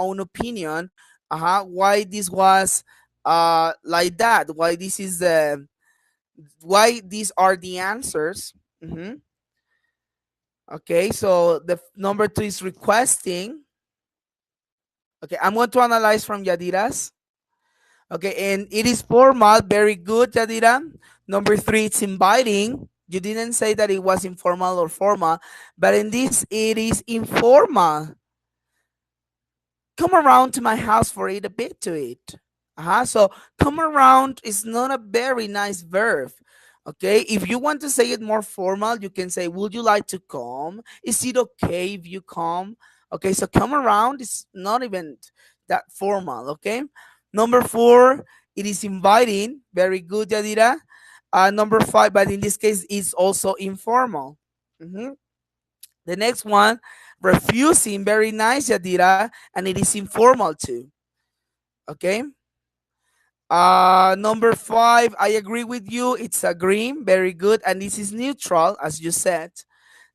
own opinion. Why this was like that? Why this is the why these are the answers. Okay, so the number 2 is requesting. Okay, I'm going to analyze from Yadira's. Okay, and it is formal. Very good, Yadira. Number 3, it's inviting. You didn't say that it was informal or formal, but in this, it is informal. Come around to my house for it a bit to eat. So come around is not a very nice verb. Okay, if you want to say it more formal, you can say, would you like to come? Is it okay if you come? Okay, so come around is not even that formal. Okay, number 4, it is inviting. Very good, Yadira. Number 5, but in this case, it's also informal. The next one, refusing. Very nice, Yadira, and it is informal too. Okay. Number 5, I agree with you. It's agreeing. Very good. And this is neutral, as you said.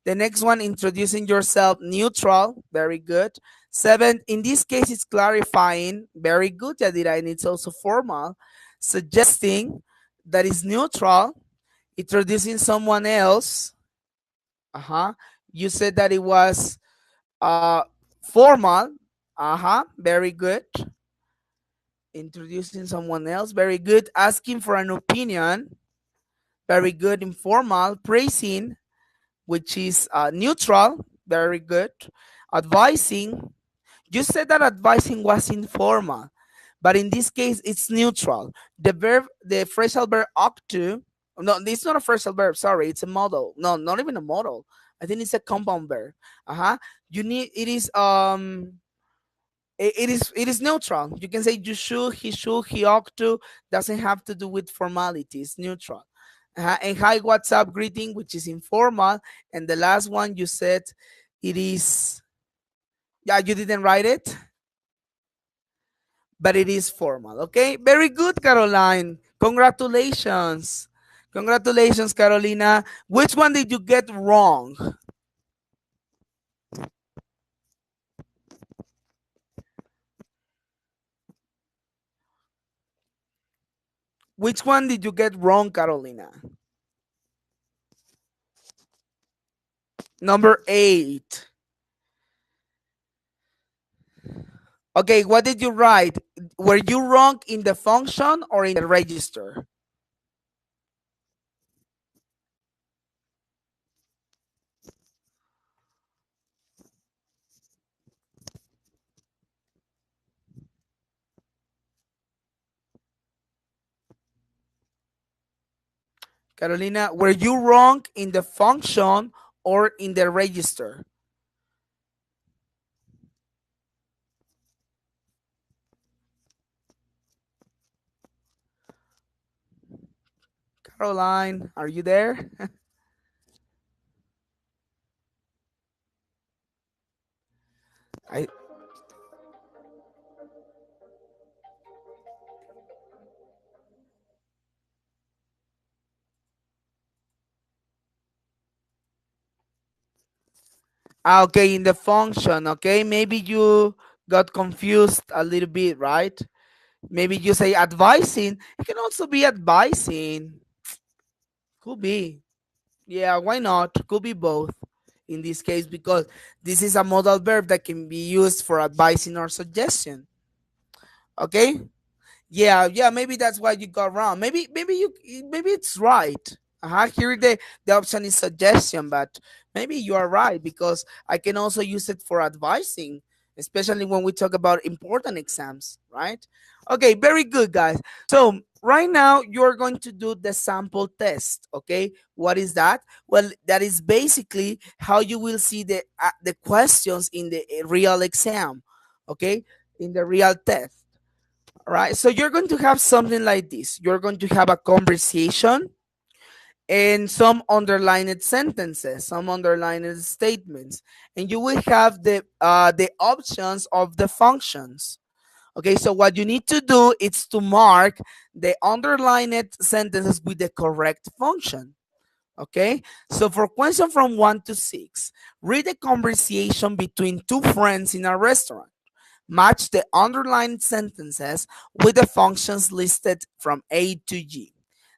The next one, introducing yourself. Neutral. Very good. 7, in this case, it's clarifying. Very good, Yadira. And it's also formal. Suggesting. That is neutral. Introducing someone else. You said that it was formal. Very good. Introducing someone else. Very good. Asking for an opinion. Very good. Informal. Praising, which is neutral. Very good. Advising. You said that advising was informal, but in this case, it's neutral. The verb, the phrasal verb ought to. No, it's not a phrasal verb. Sorry, it's a modal. No, not even a modal. I think it's a compound verb. You need. It is it is neutral. You can say you should, he ought to. Doesn't have to do with formality. It's neutral. And hi, WhatsApp greeting, which is informal. And the last one you said, it is. Yeah, you didn't write it, but it is formal. Okay, very good, Caroline. Congratulations. Congratulations, Carolina. Which one did you get wrong? Which one did you get wrong, Carolina? Number 8. Okay, what did you write? Were you wrong in the function or in the register? Carolina, were you wrong in the function or in the register? Caroline, are you there? I Okay, in the function, okay? Maybe you got confused a little bit, right? Maybe you say advising. It can also be advising. Could be. Yeah, why not? Could be both in this case because this is a modal verb that can be used for advising or suggestion. Okay? Yeah, maybe that's why you got wrong. Maybe it's right. Here the option is suggestion, but maybe you are right because I can also use it for advising, especially when we talk about important exams, right? Okay, very good, guys. So right now you're going to do the sample test. Okay, what is that? Well, that is basically how you will see the questions in the real exam. Okay, in the real test. All right, so you're going to have something like this. You're going to have a conversation and some underlined sentences, some underlined statements, and you will have the options of the functions. Okay, so what you need to do is to mark the underlined sentences with the correct function. Okay, so for question from 1 to 6, read a conversation between two friends in a restaurant. Match the underlined sentences with the functions listed from A to G.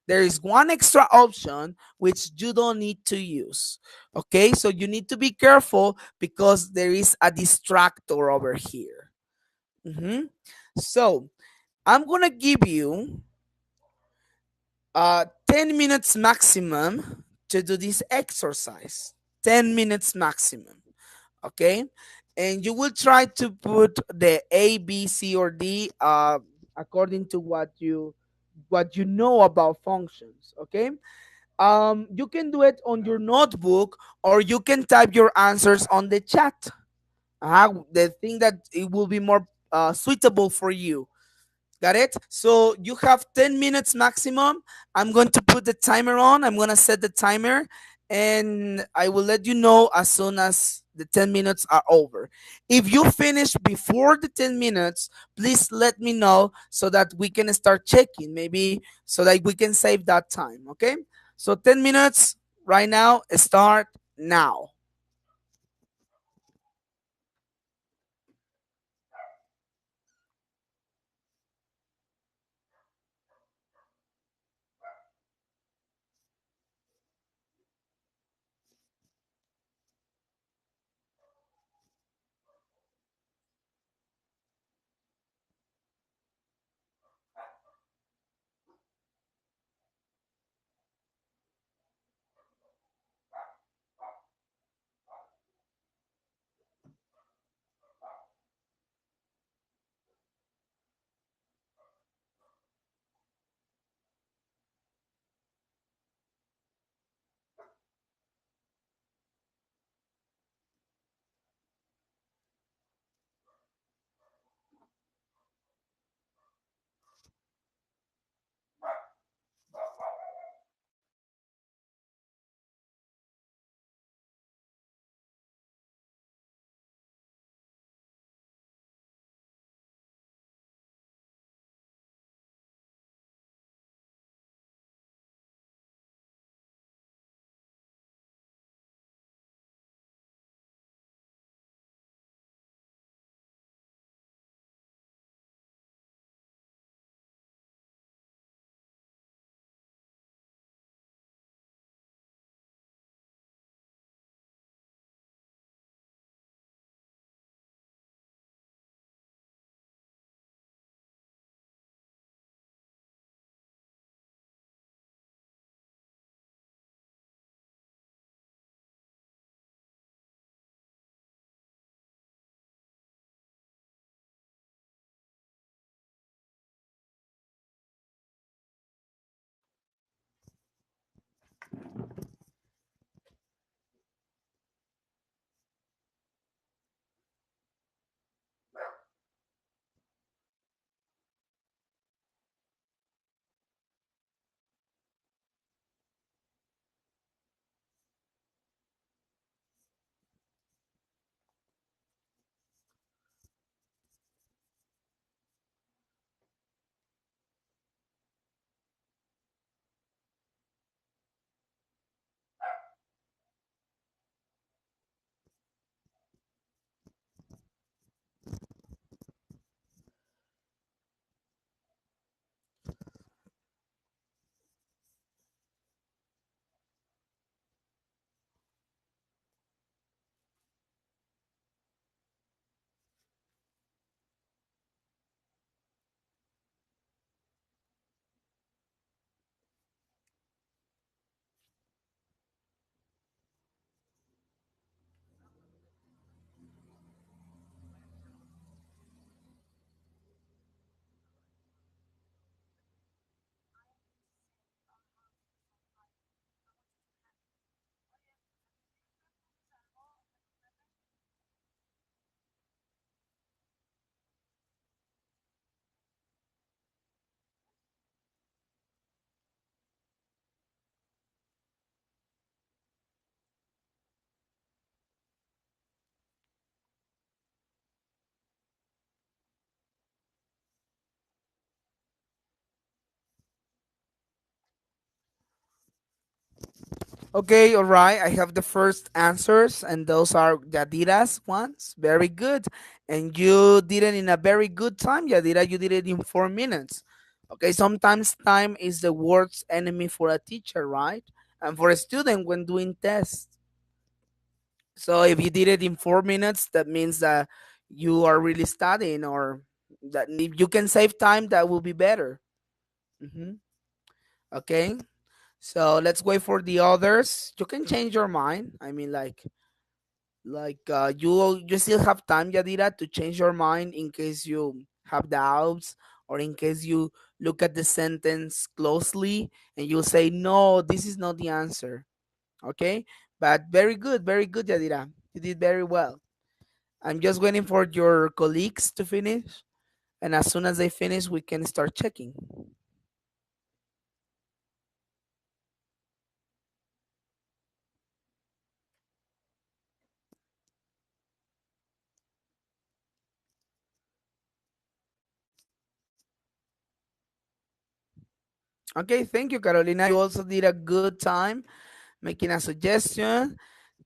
There is one extra option which you don't need to use. Okay, so you need to be careful because there is a distractor over here. Mhm. So I'm gonna give you 10 minutes maximum to do this exercise. 10 minutes maximum. Okay, and you will try to put the A, B, C, or D according to what you know about functions. Okay, you can do it on your notebook or you can type your answers on the chat. The thing that it will be more suitable for you. Got it? So you have 10 minutes maximum. I'm going to put the timer on. I'm going to set the timer and I will let you know as soon as the 10 minutes are over. If you finish before the 10 minutes, please let me know so that we can start checking, maybe so that we can save that time. Okay? So 10 minutes right now, start now. Okay, all right. I have the first answers, and those are Yadira's ones. Very good. And you did it in a very good time, Yadira. You did it in 4 minutes. Okay, sometimes time is the worst enemy for a teacher, right? And for a student when doing tests. So if you did it in 4 minutes, that means that you are really studying, or that if you can save time, that will be better. hmm Okay, so let's wait for the others. You can change your mind. I mean, you still have time, Yadira, to change your mind in case you have doubts, or in case you look at the sentence closely and you say no, this is not the answer. Okay, but very good, Yadira. You did very well. I'm just waiting for your colleagues to finish, and as soon as they finish, we can start checking. Okay, thank you, Carolina. You also did a good time making a suggestion,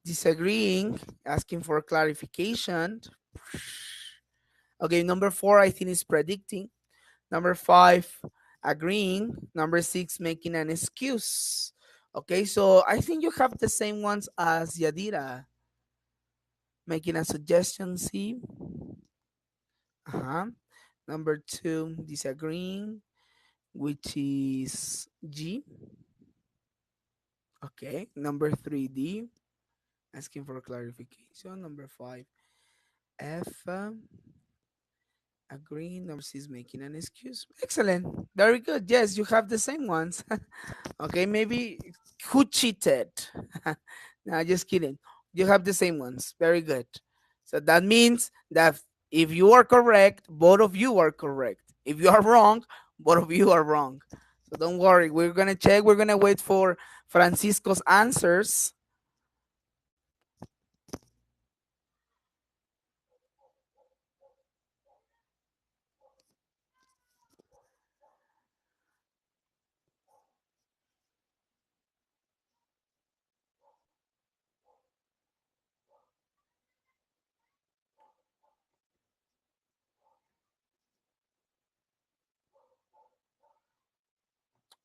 disagreeing, asking for clarification. Okay, number four, I think, is predicting. Number five, agreeing. Number six, making an excuse. Okay, so I think you have the same ones as Yadira. Making a suggestion, C. Uh-huh. Number two, disagreeing, which is G. Okay. Number three, D. Asking for clarification. Number five, F. Agreeing. Number six, making an excuse. Excellent. Very good. Yes, you have the same ones. Okay, maybe who cheated? No, just kidding. You have the same ones. Very good. So that means that if you are correct, both of you are correct. If you are wrong, both of you are wrong. So don't worry. We're gonna check. We're gonna wait for Francisco's answers.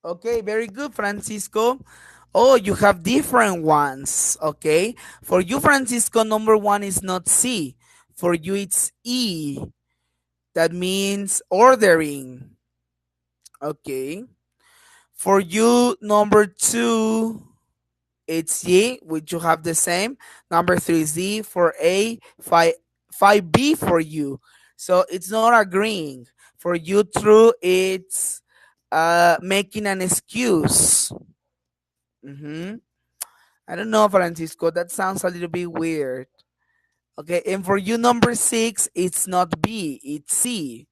Okay, very good, Francisco. Oh, you have different ones. Okay. For you, Francisco, number one is not C. For you, it's E. That means ordering. Okay. For you, number two, it's Y, which you have the same. Number three is Z. For A, five B for you. So it's not agreeing. For you, true, it's making an excuse. hmm I don't know, Francisco. That sounds a little bit weird. Okay. And for you, number six, it's not B, it's C,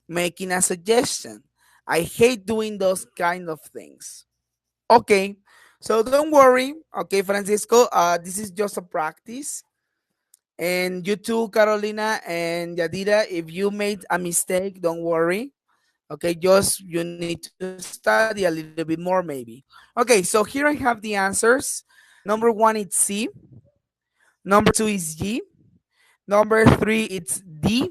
making a suggestion. I hate doing those kind of things. Okay, so don't worry. Okay, Francisco, this is just a practice. And you too, Carolina and Yadira, if you made a mistake, don't worry. Okay, just you need to study a little bit more, maybe. Okay, so here I have the answers. Number one, it's C. Number two is G. Number three, it's D.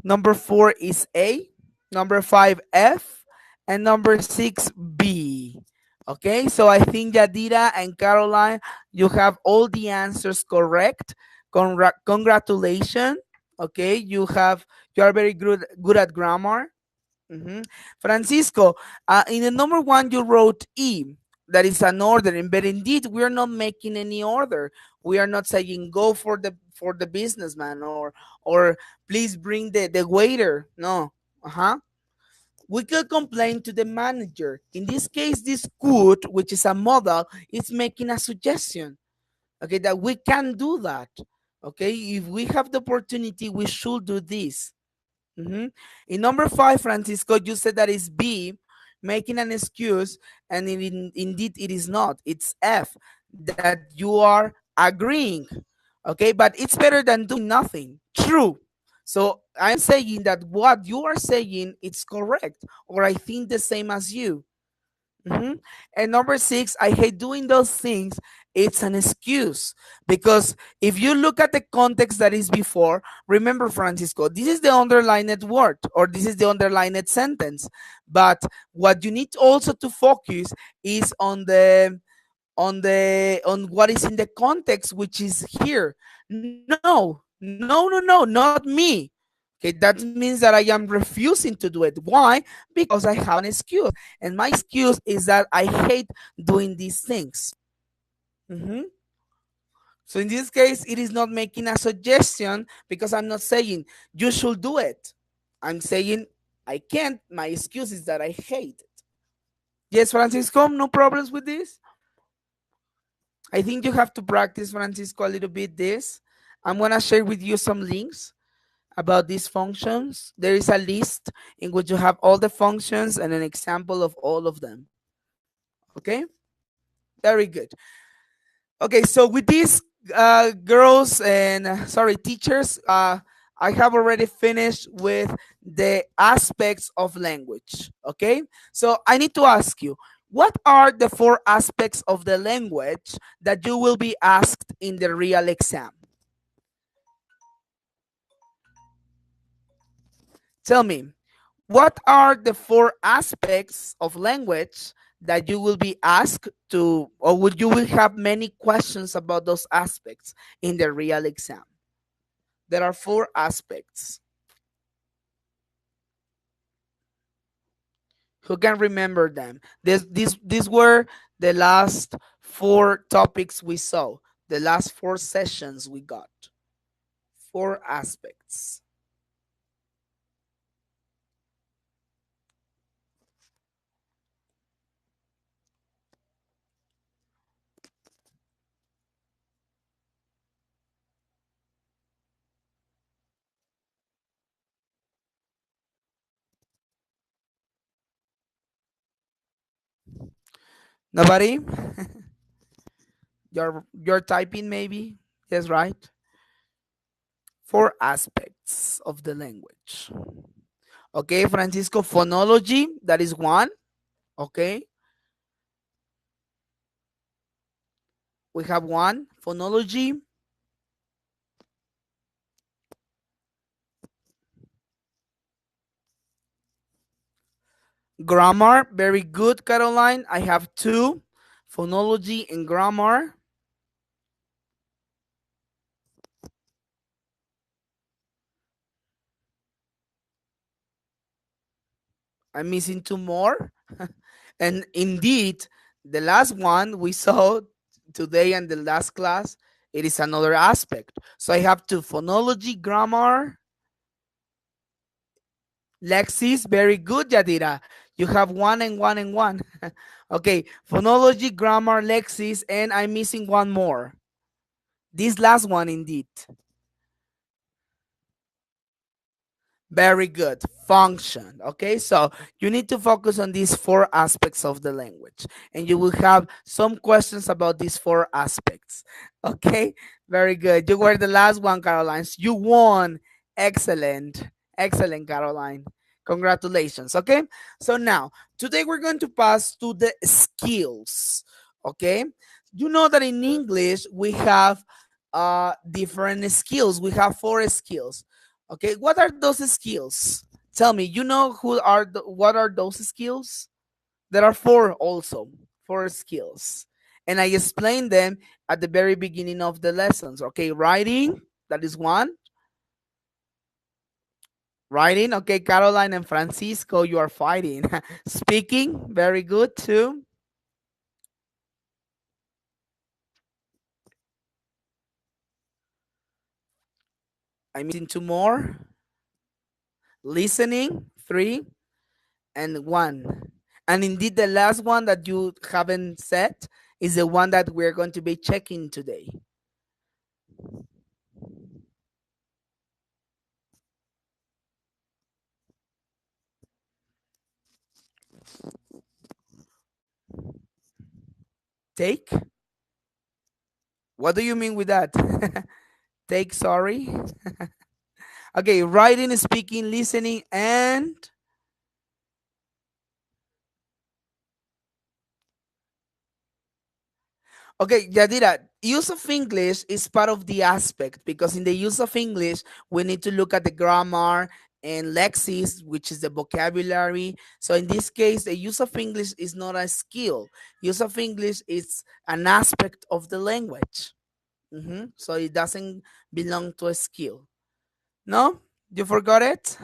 Number four is A. Number five, F. And number six, B. Okay, so I think Yadira and Caroline, you have all the answers correct. Congratulations. Okay, you are very good at grammar. Mhm. Francisco, in the number one, you wrote E. That is an order, but indeed, we are not making any order. We are not saying go for the businessman, or please bring the waiter. No. Uh-huh. We could complain to the manager. In this case, this could, which is a model, is making a suggestion. Okay, that we can do that. Okay, if we have the opportunity, we should do this. Mhm. In number five, Francisco, you said that is B, making an excuse, and indeed it is not. It's F, that you are agreeing. Okay, but it's better than doing nothing. True. So I'm saying that what you are saying it's correct, or I think the same as you. Mhm. And number six, I hate doing those things. It's an excuse because if you look at the context that is before, remember, Francisco, this is the underlined word or this is the underlined sentence. But what you need also to focus is on what is in the context, which is here. No, not me. Okay, that means that I am refusing to do it. Why? Because I have an excuse, and my excuse is that I hate doing these things. Mhm. So in this case, it is not making a suggestion because I'm not saying you should do it. I'm saying I can't. My excuse is that I hate it. Yes, Francisco, no problems with this. I think you have to practice, Francisco, a little bit this. I'm going to share with you some links about these functions. There is a list in which you have all the functions and an example of all of them. Okay? Very good. Okay, so with these girls and sorry, teachers, I have already finished with the aspects of language. Okay, so I need to ask you, what are the four aspects of the language that you will be asked in the real exam? Tell me, what are the four aspects of language that you will be asked to, or would you will have many questions about those aspects in the real exam? There are four aspects. Who can remember them? These were the last four topics we saw, the last four sessions we got. Four aspects. Nobody? You're typing maybe? Yes, right? Four aspects of the language. Okay, Francisco, phonology, that is one. Okay, we have one. Phonology, grammar, very good, Caroline. I have two. Phonology and grammar. I'm missing two more. And indeed, the last one we saw today and the last class, it is another aspect. So I have two, phonology, grammar, lexis. Very good, Yadira. You have one and one and one. Okay, phonology, grammar, lexis, and I'm missing one more. This last one, indeed. Very good. Function. Okay, so you need to focus on these four aspects of the language, and you will have some questions about these four aspects. Okay, very good. You were the last one, Caroline. You won. Excellent. Excellent, Caroline. Congratulations. Okay, so now today we're going to pass to the skills. Okay, you know that in English we have different skills. We have four skills. Okay, what are those skills? Tell me, you know what are those skills? There are four also, four skills. And I explained them at the very beginning of the lessons. Okay, writing, that is one. Writing, okay, Caroline and Francisco, you are fighting. Speaking, very good too. I'm missing two more. Listening, three. And one. And indeed, the last one that you haven't said is the one that we're going to be checking today. Take? What do you mean with that? Take, sorry. Okay, writing, speaking, listening, and Okay, Yadira, use of English is part of the aspect because in the use of English, we need to look at the grammar and lexis, which is the vocabulary. So in this case, the use of English is not a skill. Use of English is an aspect of the language. So it doesn't belong to a skill. No? You forgot it?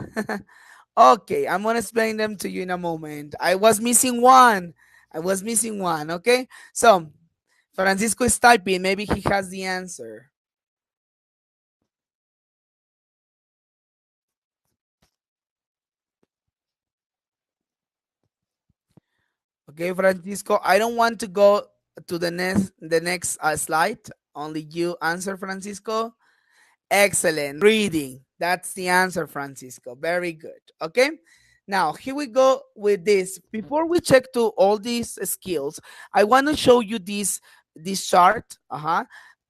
Okay, I'm gonna explain them to you in a moment. I was missing one. I was missing one. Okay, so Francisco is typing. Maybe he has the answer. Okay, Francisco. I don't want to go to the next slide. Only you answer, Francisco. Excellent. Reading. That's the answer, Francisco. Very good. Okay. Now, here we go with this. Before we check to all these skills, I want to show you this chart.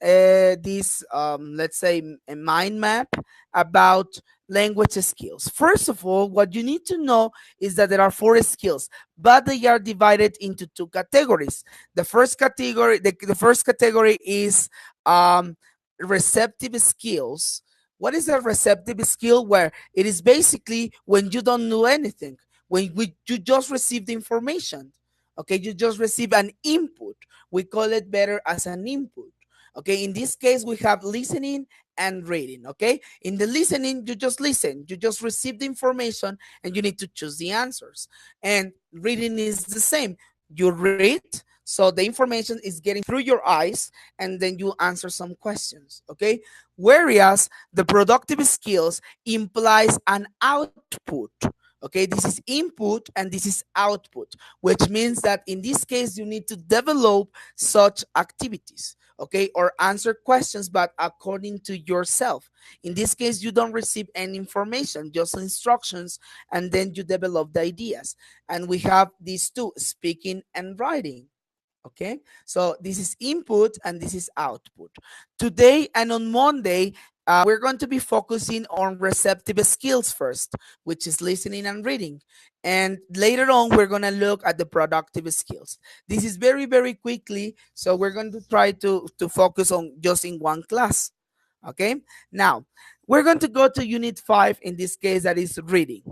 This let's say a mind map about language skills. First of all, what you need to know is that there are four skills, but they are divided into two categories. The first category is um receptive skills. What is a receptive skill? Where it is basically when you don't know anything, you just receive the information. Okay, you just receive an input. We call it better as an input. Okay, in this case, we have listening and reading. Okay, in the listening, you just listen, you just receive the information, and you need to choose the answers. And reading is the same. You read, so the information is getting through your eyes, and then you answer some questions. Okay, whereas the productive skills implies an output. Okay, this is input and this is output, which means that in this case you need to develop such activities, okay, or answer questions, but according to yourself. In this case, you don't receive any information, just instructions, and then you develop the ideas. And we have these two, speaking and writing. Okay, so this is input and this is output. Today and on Monday, we're going to be focusing on receptive skills first, which is listening and reading. And later on, we're going to look at the productive skills. This is very, very quickly. So we're going to try to focus on just in one class. Okay, now we're going to go to unit 5, in this case, that is reading.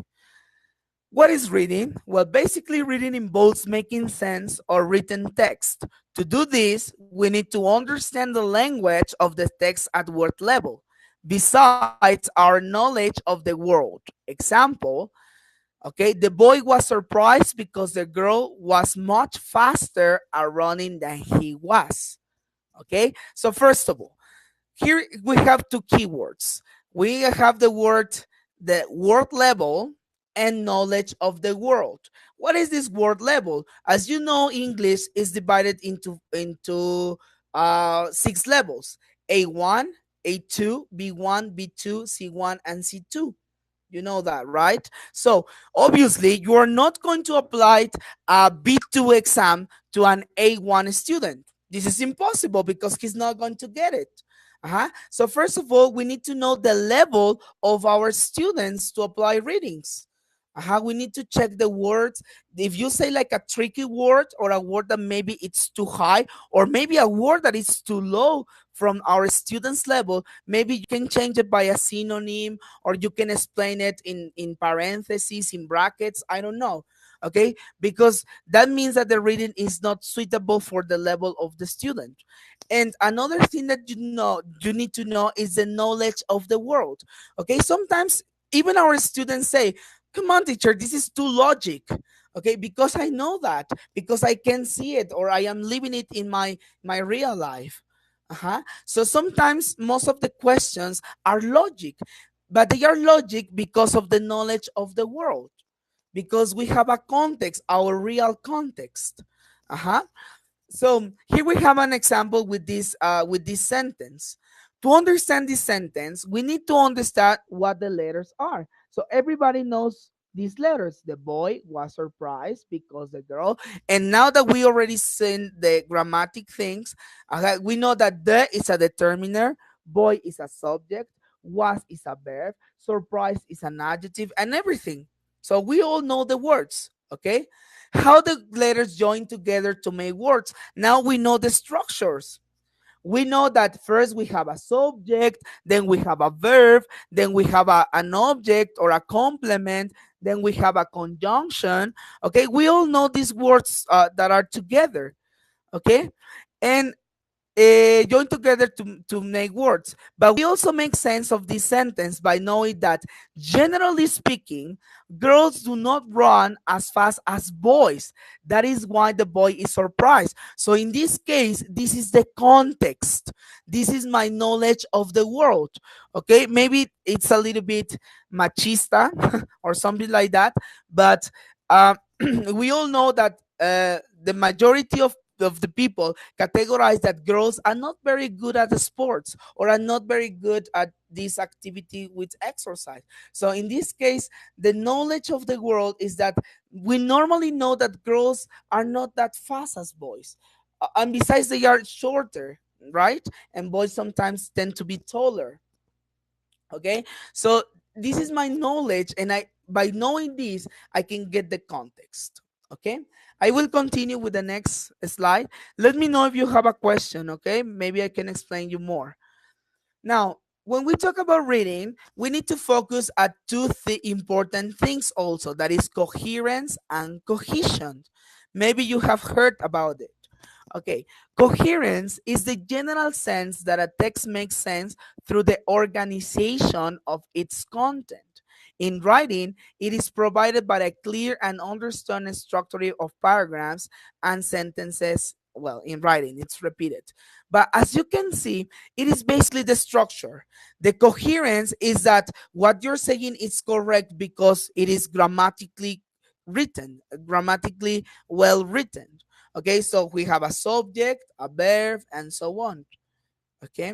What is reading? Well, basically, reading involves making sense of written text. To do this, we need to understand the language of the text at word level, besides our knowledge of the world. Example, okay, the boy was surprised because the girl was much faster at running than he was. Okay, so first of all, here we have two keywords. We have the word level and knowledge of the world. What is this word level? As you know, English is divided into 6 levels: A1, A2, B1, B2, C1, and C2. You know that, right? So obviously, you are not going to apply a B2 exam to an A1 student. This is impossible because he's not going to get it. So first of all, we need to know the level of our students to apply readings. We need to check the words. If you say like a tricky word, or a word that maybe it's too high, or maybe a word that is too low from our students' level, maybe you can change it by a synonym, or you can explain it in parentheses, in brackets. I don't know. Okay, because that means that the reading is not suitable for the level of the student. And another thing that you need to know is the knowledge of the world. Okay, sometimes even our students say, come on, teacher, this is too logic. Okay, because I know that, because I can see it, or I am living it in my real life. So sometimes most of the questions are logic, but they are logic because of the knowledge of the world, because we have a context, our real context. Uh-huh. So here we have an example with this sentence. To understand this sentence, we need to understand what the letters are. So everybody knows these letters. The boy was surprised because the girl. And now that we already seen the grammatic things, we know that the is a determiner, boy is a subject, was is a verb, surprise is an adjective, and everything. So we all know the words. Okay. how the letters join together to make words. Now we know the structures. We know that first we have a subject, then we have a verb, then we have an object or a complement, then we have a conjunction. Okay, we all know these words that are together. Okay, and join together to make words. But we also make sense of this sentence by knowing that, generally speaking, girls do not run as fast as boys. That is why the boy is surprised. So in this case, this is the context. This is my knowledge of the world. Okay, maybe it's a little bit machista or something like that, but we all know that the majority of the people categorize that girls are not very good at the sports or are not very good at this activity with exercise. So in this case, the knowledge of the world is that we normally know that girls are not that fast as boys. And besides, they are shorter, right? And boys sometimes tend to be taller. Okay, so this is my knowledge, and I by knowing this I can get the context. Okay, I will continue with the next slide. Let me know if you have a question. Okay, maybe I can explain you more. Now, when we talk about reading, we need to focus at two important things also, that is coherence and cohesion. Maybe you have heard about it. Okay, coherence is the general sense that a text makes sense through the organization of its content. In writing, it is provided by a clear and understood structure of paragraphs and sentences. Well, in writing, it's repeated. But as you can see, it is basically the structure. The coherence is that what you're saying is correct because it is grammatically written, grammatically well written. Okay, so we have a subject, a verb, and so on. Okay,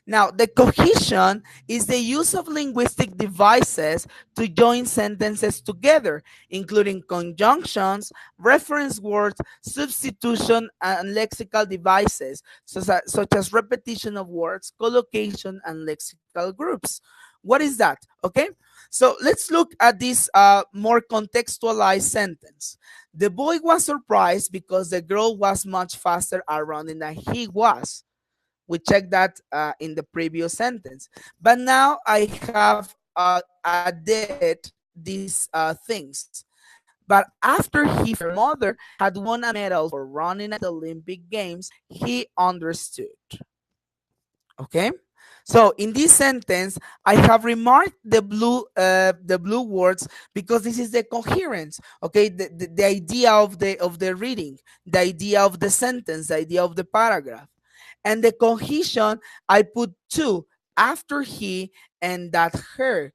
now the cohesion is the use of linguistic devices to join sentences together, including conjunctions, reference words, substitution, and lexical devices, such as repetition of words, collocation, and lexical groups. What is that? Okay, so let's look at this more contextualized sentence. The boy was surprised because the girl was much faster at running than he was. We checked that in the previous sentence. But now I have added these things. But after her mother had won a medal for running at the Olympic Games, he understood. Okay. So in this sentence, I have remarked the blue words because this is the coherence. Okay, the idea of the reading, the idea of the sentence, the idea of the paragraph. And the cohesion, I put two, after he and that her.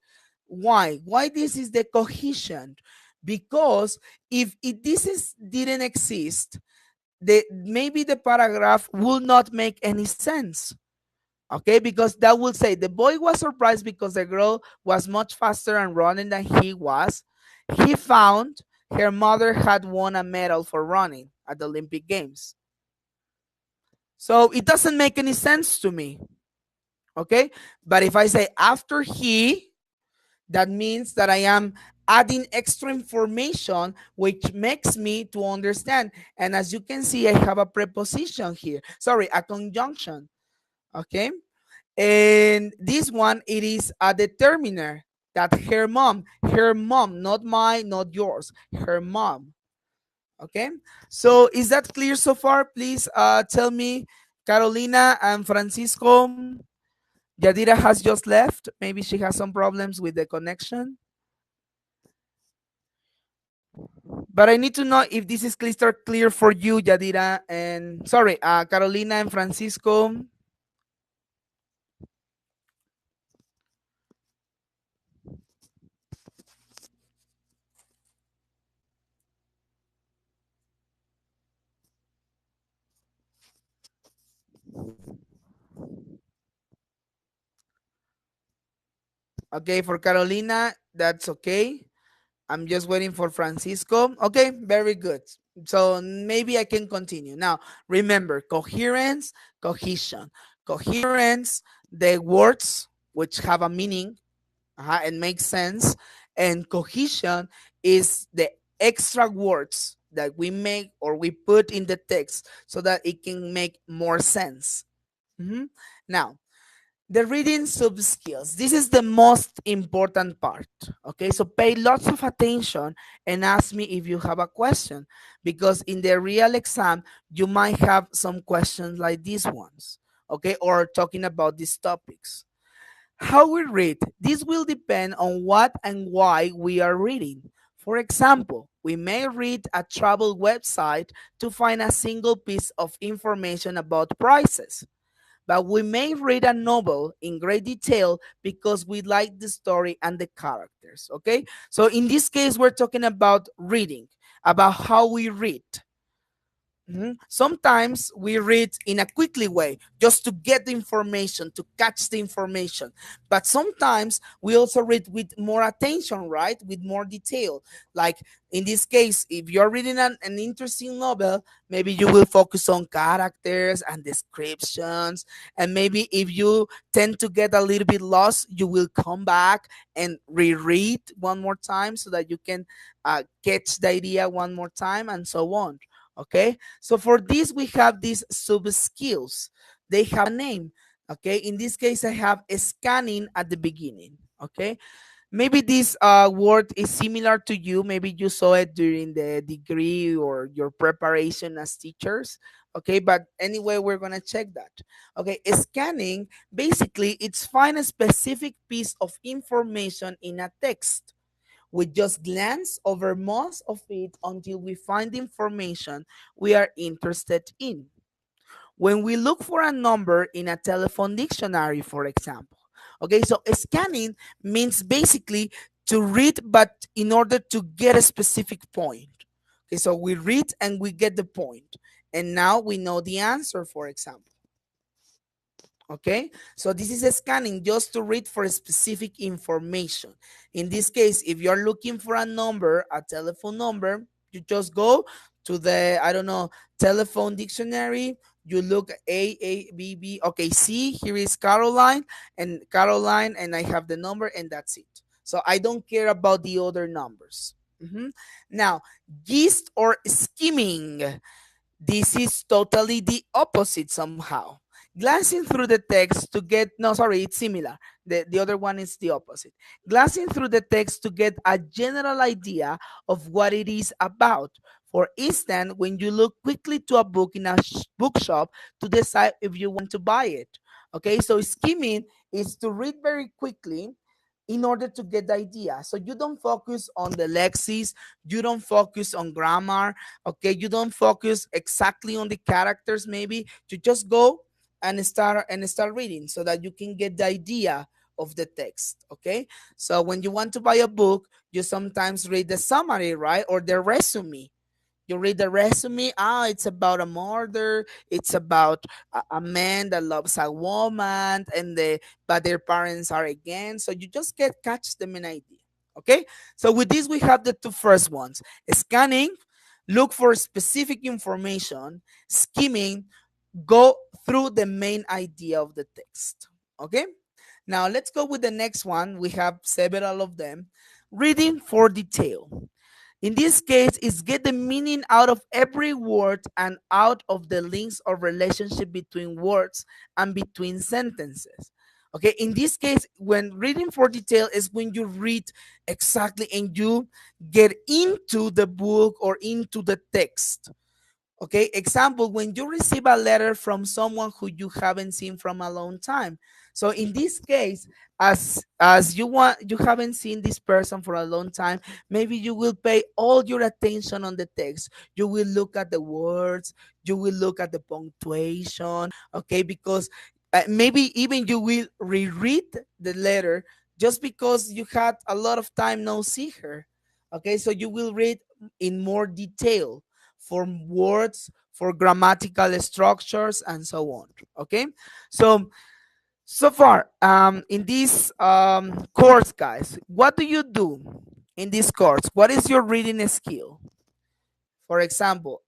Why this is the cohesion? Because if didn't exist, maybe the paragraph will not make any sense. Okay, because that will say the boy was surprised because the girl was much faster and running than he was. He found her mother had won a medal for running at the Olympic Games. So it doesn't make any sense to me. Okay, but if I say after he, that means that I am adding extra information which makes me to understand. And as you can see, I have a preposition here, sorry, a conjunction. Okay, and this one, it is a determiner, that her mom, not mine, not yours, her mom. Okay, so is that clear so far? Please tell me, Carolina and Francisco. Yadira has just left. Maybe she has some problems with the connection. But I need to know if this is crystal clear for you, Yadira, and sorry, Carolina and Francisco. Okay, for Carolina, that's okay. I'm just waiting for Francisco. Okay, very good. So maybe I can continue. Now, remember, coherence, cohesion. Coherence, the words which have a meaning and make sense. And cohesion is the extra words that we make or we put in the text so that it can make more sense. Mhm. Now, the reading sub skills. This is the most important part. Okay, so pay lots of attention and ask me if you have a question, because in the real exam, you might have some questions like these ones. Okay, or talking about these topics. How we read, this will depend on what and why we are reading. For example, we may read a travel website to find a single piece of information about prices, but we may read a novel in great detail because we like the story and the characters. Okay, so in this case, we're talking about reading, about how we read. Sometimes we read in a quickly way just to get the information, to catch the information. But sometimes we also read with more attention, right? With more detail. Like in this case, if you're reading an interesting novel, maybe you will focus on characters and descriptions. And maybe if you tend to get a little bit lost, you will come back and reread one more time so that you can catch the idea one more time and so on. Okay, so for this we have these sub skills. They have a name. Okay, in this case I have a scanning at the beginning. Okay, maybe this word is similar to you. Maybe you saw it during the degree or your preparation as teachers. Okay, but anyway, we're gonna check that. Okay, scanning, basically it's find a specific piece of information in a text. We just glance over most of it until we find the information we are interested in. When we look for a number in a telephone dictionary, for example. Okay, so scanning means basically to read, but in order to get a specific point. Okay, so we read and we get the point. And now we know the answer, for example. Okay, so this is a scanning just to read for specific information. In this case, if you're looking for a number, a telephone number, you just go to the, I don't know, telephone dictionary. You look A B, okay, C, here is Caroline, and I have the number, and that's it. So I don't care about the other numbers. Now, gist or skimming, this is totally the opposite somehow. Glancing through the text to get, no, sorry, it's similar. The other one is the opposite. Glancing through the text to get a general idea of what it is about. For instance, when you look quickly to a book in a bookshop to decide if you want to buy it. Okay, so skimming is to read very quickly in order to get the idea. So you don't focus on the lexis, you don't focus on grammar, okay, you don't focus exactly on the characters. Maybe you just go and start reading so that you can get the idea of the text. Okay, so when you want to buy a book, you sometimes read the summary, right, or the resume. You read the resume. It's about a murder. It's about a man that loves a woman, and but their parents are against. So you just get catch them an idea. Okay. So with this, we have the two first ones: scanning, look for specific information; skimming, go through the main idea of the text. Okay. Now let's go with the next one. We have several of them. Reading for detail. In this case, is get the meaning out of every word and out of the links or relationship between words and between sentences. Okay, in this case, when reading for detail is when you read exactly and you get into the book or into the text. Okay, example, when you receive a letter from someone who you haven't seen from a long time. So in this case, as you haven't seen this person for a long time, maybe you will pay all your attention on the text. You will look at the words, you will look at the punctuation, okay, because maybe even you will reread the letter just because you had a lot of time no see her. Okay, so you will read in more detail for words, for grammatical structures, and so on. Okay, so far in this course, guys, what do you do in this course? What is your reading skill? For example,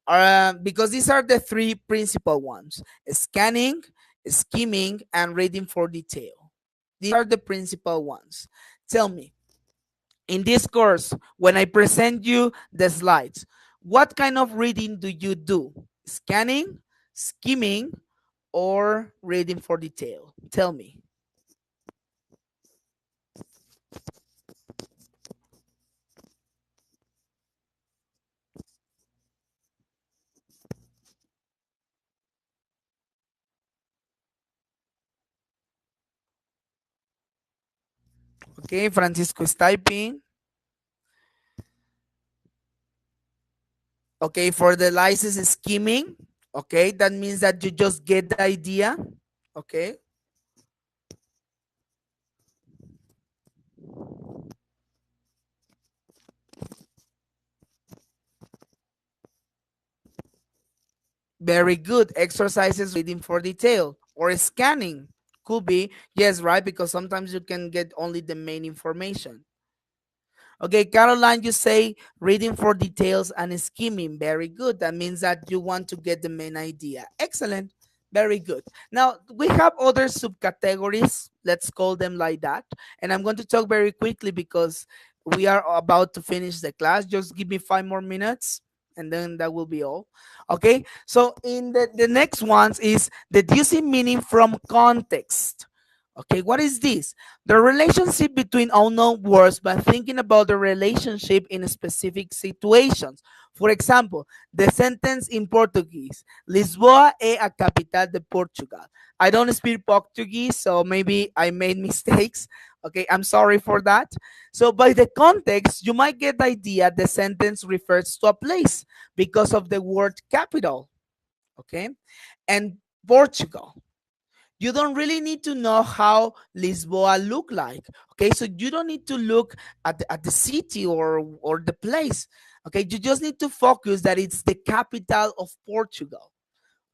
because these are the three principal ones: scanning, skimming, and reading for detail. These are the principal ones. Tell me, in this course, when I present you the slides, What kind of reading do you do? Scanning, skimming, or reading for detail? Tell me. Okay, Francisco is typing. Okay, for the license skimming. Okay, that means that you just get the idea. Okay, very good. Exercises reading for detail or scanning could be, yes, right, because sometimes you can get only the main information. Okay, Caroline, you say reading for details and skimming. Very good. That means that you want to get the main idea. Excellent. Very good. Now, we have other subcategories. Let's call them like that. And I'm going to talk very quickly because we are about to finish the class. Just give me 5 more minutes and then that will be all. Okay, so in the next ones is deducing meaning from context. Okay, what is this? The relationship between unknown words by thinking about the relationship in specific situations. For example, the sentence in Portuguese, Lisboa é a capital de Portugal. I don't speak Portuguese, so maybe I made mistakes. Okay, I'm sorry for that. So by the context, you might get the idea the sentence refers to a place because of the word capital. Okay, and Portugal, you don't really need to know how Lisboa look like. Okay, so you don't need to look at the city or the place. Okay, you just need to focus that it's the capital of Portugal.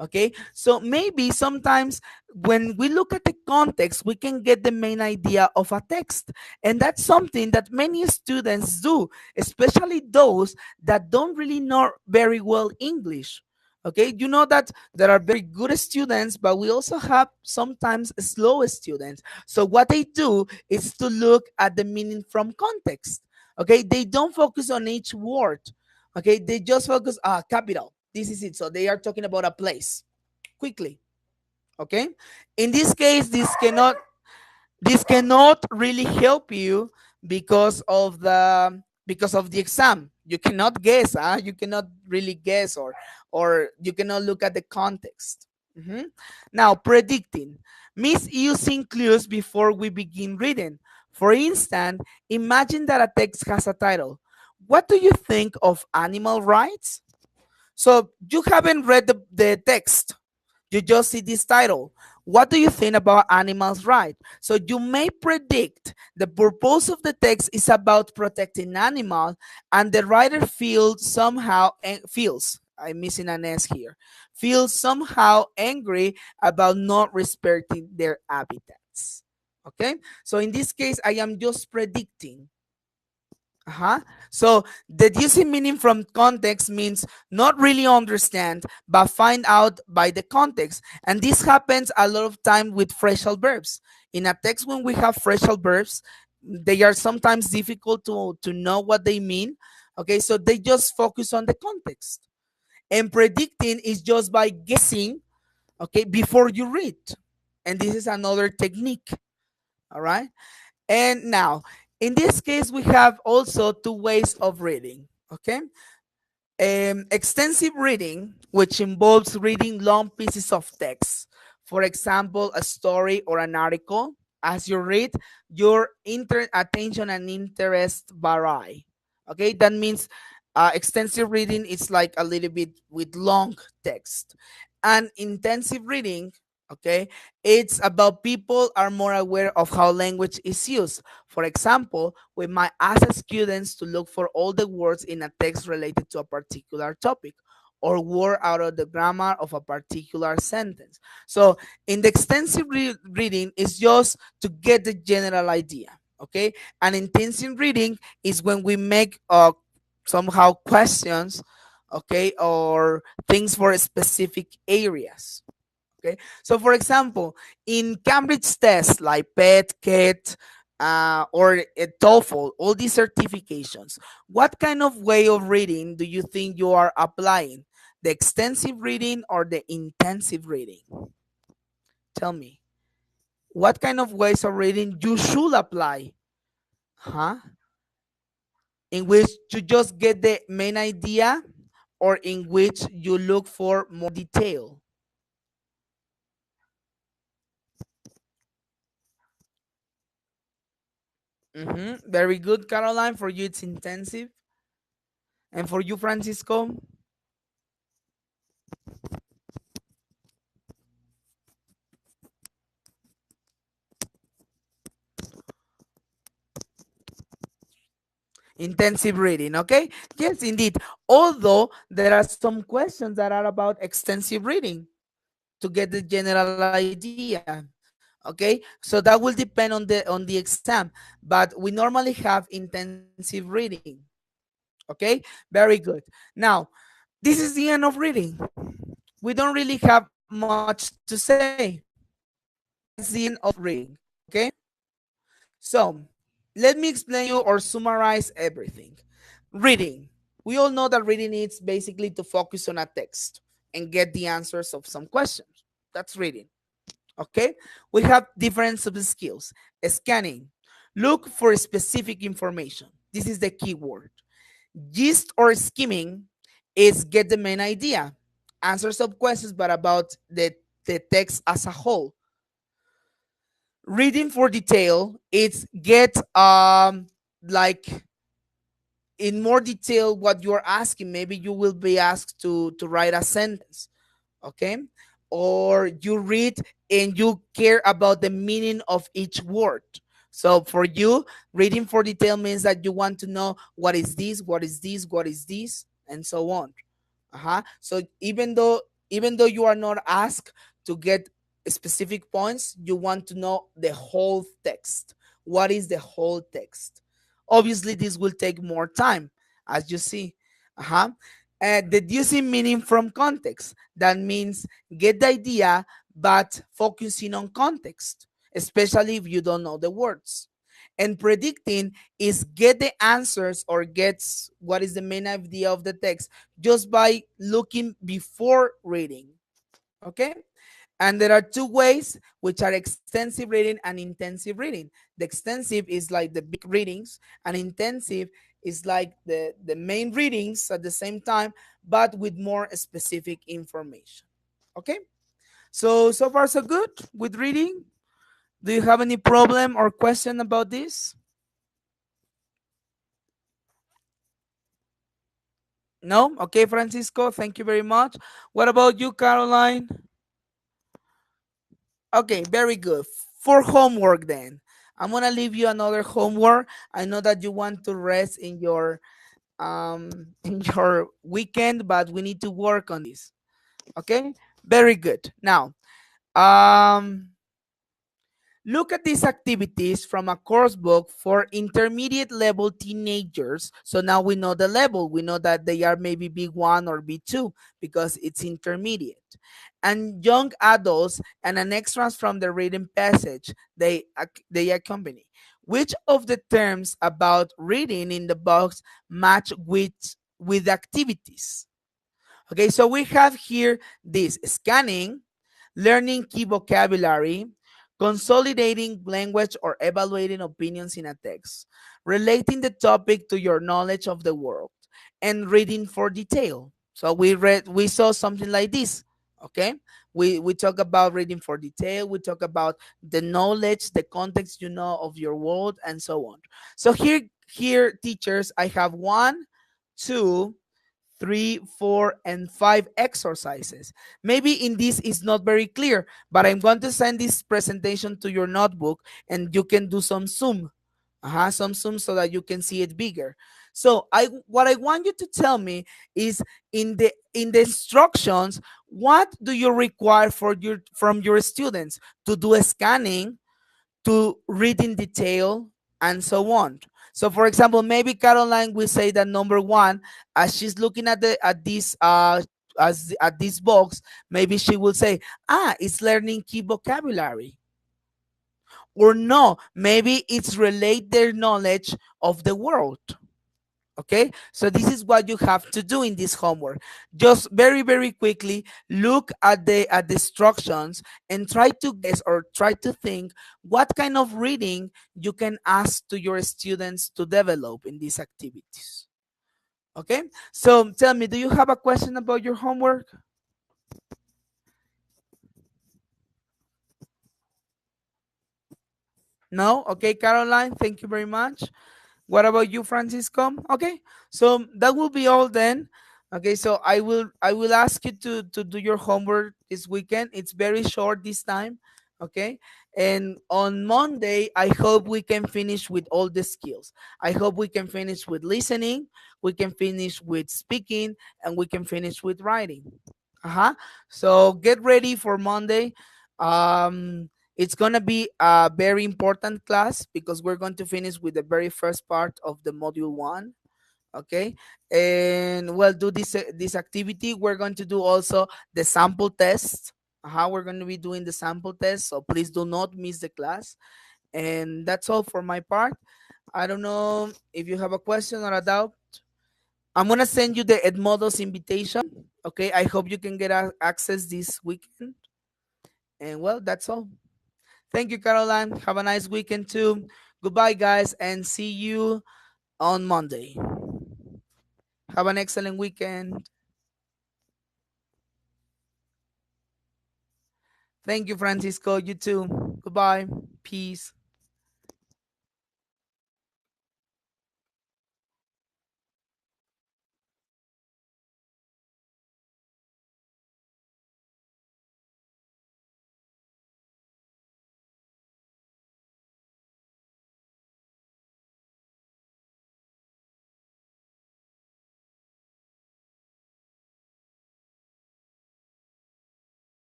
Okay, so maybe sometimes when we look at the context we can get the main idea of a text, and that's something that many students do, especially those that don't really know very well English. Okay, you know that there are very good students, but we also have sometimes slow students. So what they do is to look at the meaning from context. Okay, they don't focus on each word. Okay, they just focus capital, this is it, so they are talking about a place quickly. Okay, in this case this cannot really help you because of the exam. You cannot guess, you cannot really guess, or you cannot look at the context. Mhm. Now, predicting means using clues before we begin reading. For instance, imagine that a text has a title. What do you think of animal rights? So you haven't read the text, you just see this title. What do you think about animals' rights? So you may predict the purpose of the text is about protecting animals, and the writer feels, I'm missing an S here, feels somehow angry about not respecting their habitats. Okay, so in this case, I am just predicting. So deducing meaning from context means not really understand, but find out by the context. And this happens a lot of time with phrasal verbs. In a text, when we have phrasal verbs, they are sometimes difficult to know what they mean. Okay, so they just focus on the context. And predicting is just by guessing, okay, before you read. And this is another technique. All right. And now, in this case, we have also two ways of reading. Okay. Extensive reading, which involves reading long pieces of text. For example, a story or an article. As you read, your attention and interest vary. Okay, that means extensive reading is like a little bit with long text. And intensive reading, okay, it's about people are more aware of how language is used. For example, we might ask students to look for all the words in a text related to a particular topic or word out of the grammar of a particular sentence. So in the extensive reading is just to get the general idea. Okay, and intensive reading is when we make somehow questions, okay, or things for specific areas. Okay, so for example, in Cambridge tests like PET, CAT, or a TOEFL, all these certifications. What kind of way of reading do you think you are applying? The extensive reading or the intensive reading? Tell me. What kind of ways of reading you should apply? Huh? In which you just get the main idea or in which you look for more detail? Very good, Caroline. For you, it's intensive. And for you, Francisco? Intensive reading, okay? Yes, indeed. Although there are some questions that are about extensive reading to get the general idea. Okay, so that will depend on the exam, but we normally have intensive reading. Okay, very good. Now, this is the end of reading. We don't really have much to say. That's the end of reading. Okay, so let me explain you or summarize everything. Reading. We all know that reading is basically to focus on a text and get the answers of some questions. That's reading. Okay, we have different sub skills. Scanning. Look for specific information. This is the key word. Gist or skimming is get the main idea, answer some questions, but about the text as a whole. Reading for detail, it's get like in more detail what you're asking. Maybe you will be asked to write a sentence, okay? Or you read and you care about the meaning of each word. So for you, reading for detail means that you want to know what is this, what is this, what is this, and so on. So even though you are not asked to get specific points, you want to know the whole text. What is the whole text? Obviously, this will take more time, as you see. Uh-huh. Deducing meaning from context. That means get the idea, but focusing on context, especially if you don't know the words. And predicting is get the answers or gets what is the main idea of the text just by looking before reading. Okay? And there are two ways, which are extensive reading and intensive reading. The extensive is like the big readings, and intensive is like the main readings at the same time, but with more specific information. Okay? So far so good with reading. Do you have any problem or question about this? No? Okay, Francisco, thank you very much. What about you, Caroline? Okay, very good. For homework then. I'm gonna leave you another homework. I know that you want to rest in your weekend, but we need to work on this. Okay? Very good. Now, um look at these activities from a course book for intermediate level teenagers. So now we know the level. We know that they are maybe B1 or B2 because it's intermediate. And young adults and an extras from the reading passage they accompany. Which of the terms about reading in the box match with activities? Okay, so we have here this scanning, learning key vocabulary, consolidating language or evaluating opinions in a text, relating the topic to your knowledge of the world, and reading for detail. So we saw something like this. Okay, we talk about reading for detail. We talk about the knowledge, the context you know of your world, and so on. So here, teachers, I have 1, 2, 3, 4, and 5 exercises. Maybe in this is not very clear, but I'm going to send this presentation to your notebook and you can do some zoom. Some zoom so that you can see it bigger. So what I want you to tell me is in the instructions, what do you require from your students to do a scanning, to read in detail, and so on. So for example, maybe Caroline will say that number one, as she's looking at this box, maybe she will say, it's learning key vocabulary. or no, maybe it's relate their knowledge of the world. Okay, so this is what you have to do in this homework. Just very, very quickly look at the instructions and try to guess or try to think what kind of reading you can ask to your students to develop in these activities. Okay, so tell me, do you have a question about your homework? No? Okay, Caroline, thank you very much. What about you, Francisco? Okay, so that will be all then. Okay, so I will ask you to do your homework this weekend. It's very short this time. Okay, and on Monday, I hope we can finish with all the skills. I hope we can finish with listening, we can finish with speaking, and we can finish with writing. Uh-huh. So get ready for Monday. It's gonna be a very important class because we're going to finish with the very first part of the module one. Okay, and we'll do this activity. We're going to do also the sample test. How we're going to be doing the sample test. So please do not miss the class. And that's all for my part. I don't know if you have a question or a doubt. I'm gonna send you the Edmodo's invitation. Okay, I hope you can get access this weekend. And well, that's all. Thank you, Caroline. Have a nice weekend too. Goodbye, guys, and see you on Monday. Have an excellent weekend. Thank you, Francisco. You too. Goodbye. Peace.